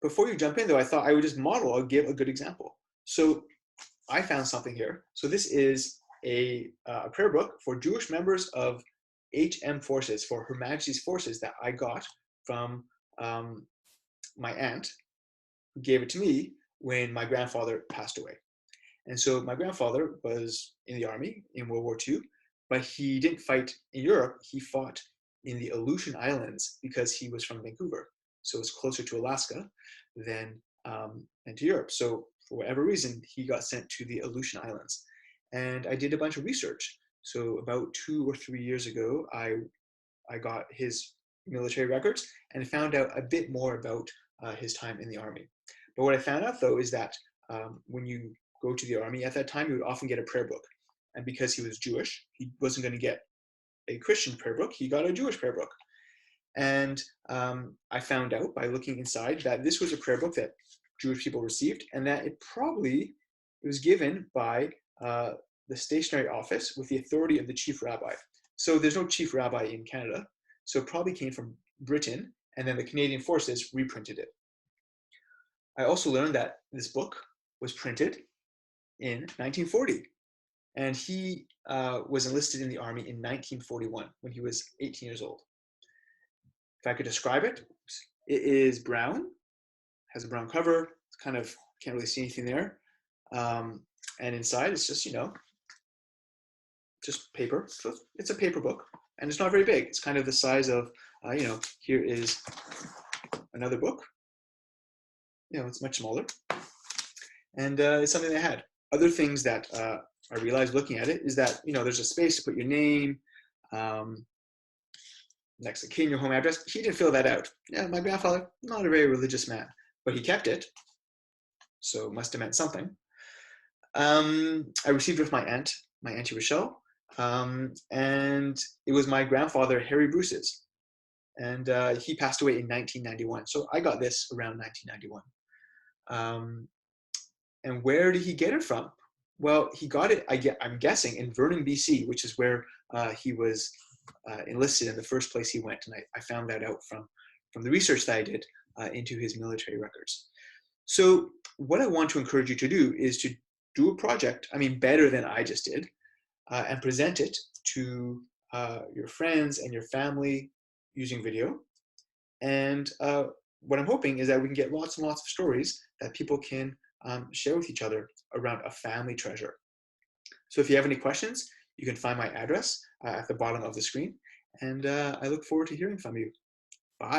before you jump in though, I thought I would just model, I'll give a good example. So I found something here. So this is a prayer book for Jewish members of HM forces, for Her Majesty's forces, that I got from my aunt, who gave it to me when my grandfather passed away. And so my grandfather was in the army in World War II, but he didn't fight in Europe. He fought in the Aleutian Islands because he was from Vancouver. So it's closer to Alaska than to Europe. So for whatever reason, he got sent to the Aleutian Islands. And I did a bunch of research. So about 2 or 3 years ago, I got his military records and found out a bit more about his time in the army. But what I found out though is that when you go to the army at that time, you would often get a prayer book. And because he was Jewish, he wasn't going to get a Christian prayer book, he got a Jewish prayer book. And I found out by looking inside that this was a prayer book that Jewish people received, and that it was given by the stationery office with the authority of the chief rabbi. So there's no chief rabbi in Canada, so it probably came from Britain, and then the Canadian forces reprinted it. I also learned that this book was printed in 1940, and he was enlisted in the army in 1941 when he was 18 years old. If I could describe it, it is brown, has a brown cover, it's kind of, can't really see anything there. And inside it's just, just paper. So it's a paper book, and it's not very big. It's kind of the size of, here is another book. It's much smaller. And it's something I had. Other things that I realized looking at it is that, there's a space to put your name, next of kin, your home address. He didn't fill that out. Yeah, my grandfather, not a very religious man, but he kept it. So must have meant something. I received it with my aunt, my Auntie Rochelle, and it was my grandfather, Harry Bruce's. And he passed away in 1991. So I got this around 1991. And where did he get it from? Well, he got it, I'm guessing, in Vernon, BC, which is where he was enlisted in the first place he went. And I found that out from the research that I did into his military records. So what I want to encourage you to do is to do a project, better than I just did, and present it to your friends and your family using video. And what I'm hoping is that we can get lots and lots of stories that people can share with each other around a family treasure. So if you have any questions, you can find my address at the bottom of the screen. And I look forward to hearing from you.